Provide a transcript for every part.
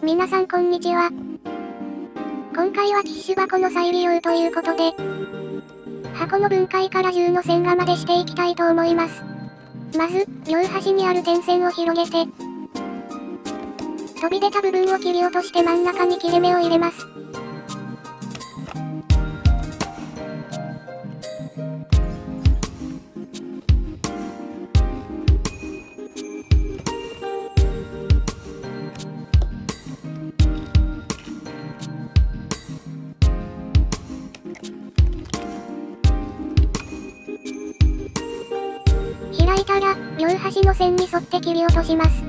皆さんこんにちは。今回はティッシュ箱の再利用ということで、箱の分解から銃の線画までしていきたいと思います。まず、両端にある点線を広げて、飛び出た部分を切り落として真ん中に切れ目を入れます。開いたら、両端の線に沿って切り落とします。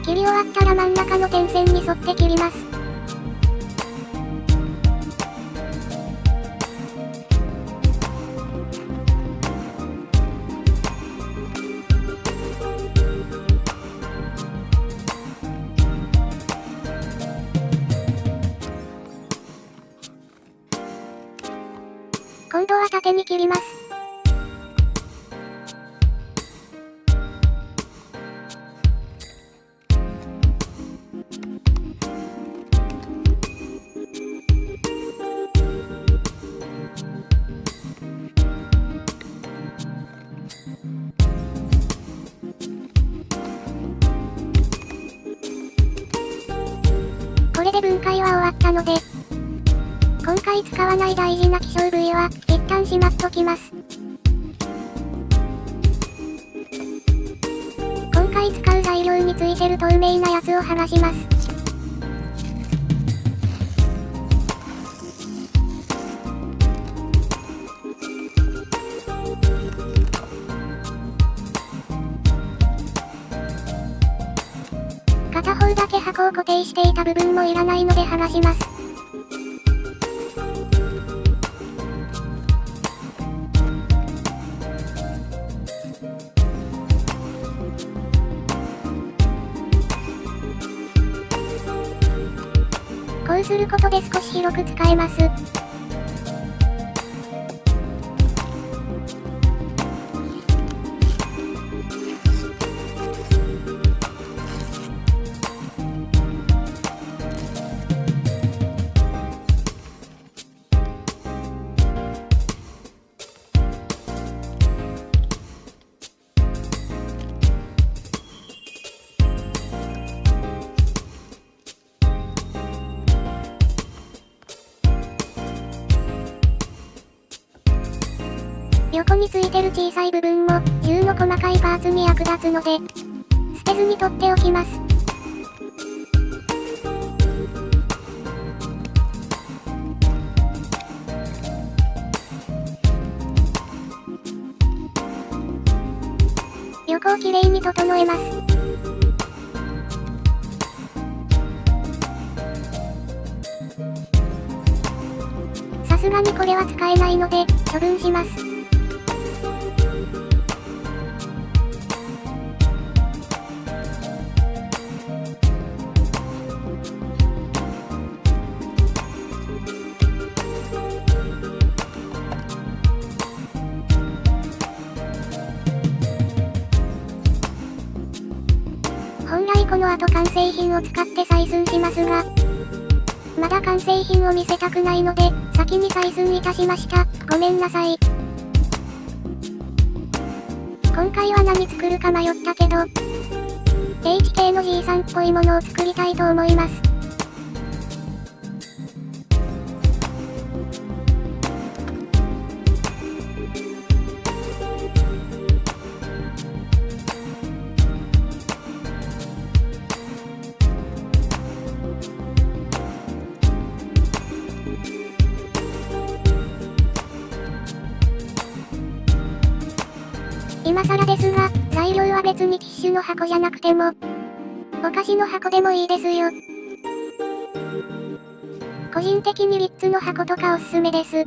切り終わったら真ん中の点線に沿って切ります。今度は縦に切ります。これで分解は終わったので、今回使わない大事な希少部位は、一旦しまっときます。今回使う材料についてる透明なやつを剥がします。片方だけ箱を固定していた部分もいらないので剥がします。こうすることで少し広く使えます。横についてる小さい部分も、銃の細かいパーツに役立つので、捨てずに取っておきます。横をきれいに整えます。さすがにこれは使えないので、処分します。本来この後完成品を使って採寸しますが、まだ完成品を見せたくないので、先に採寸いたしました。ごめんなさい。今回は何作るか迷ったけど、HK の G さんっぽいものを作りたいと思います。今更ですが、材料は別にティッシュの箱じゃなくても、お菓子の箱でもいいですよ。個人的にリッツの箱とかおすすめです。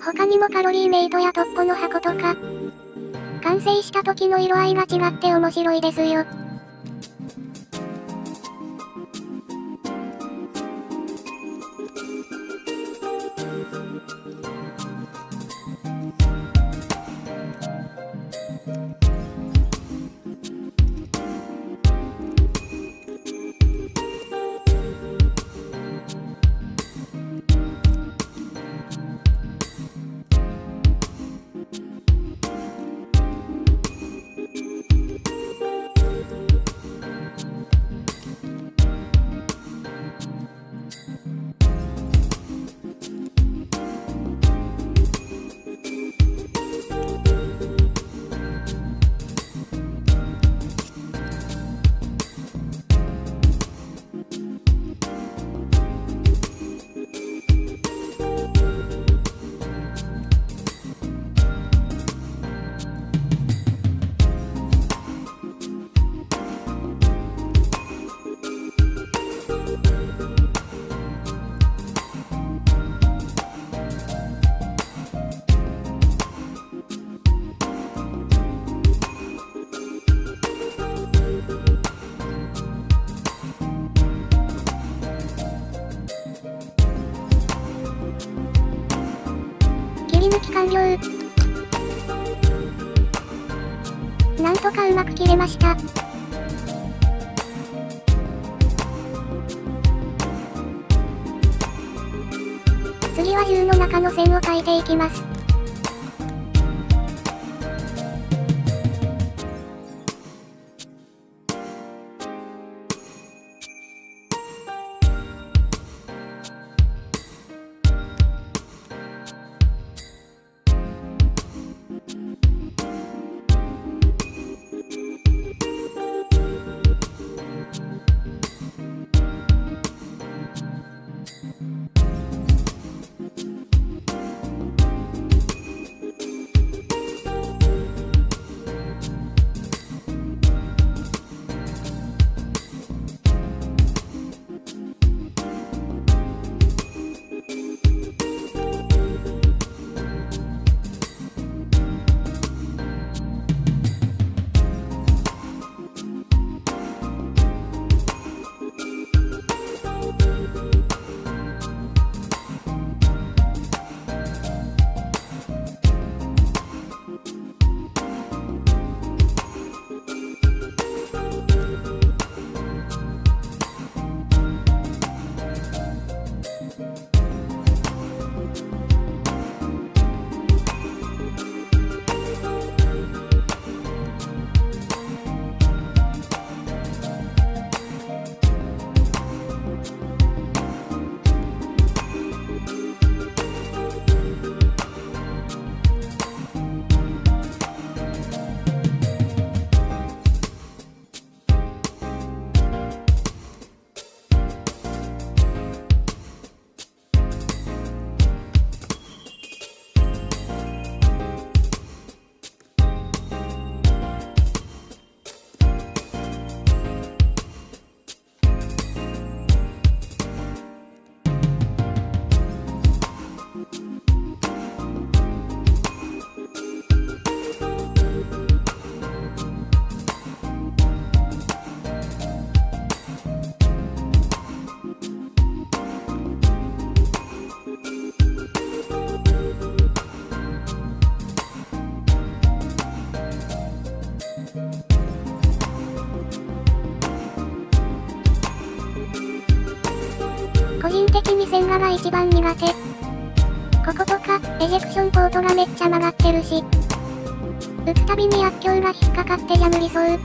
他にもカロリーメイトやトッポの箱とか、完成した時の色合いが違って面白いですよ。切り抜き完了。なんとかうまく切れました。次は銃の中の線を描いていきます。個人的に線画が一番苦手。こことか、エジェクションポートがめっちゃ曲がってるし。打つたびに薬莢が引っかかってじゃ無理そう。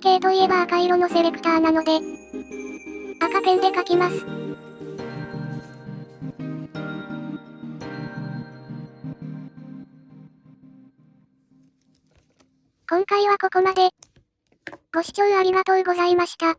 形といえば赤色のセレクターなので、赤ペンで書きます。今回はここまで。ご視聴ありがとうございました。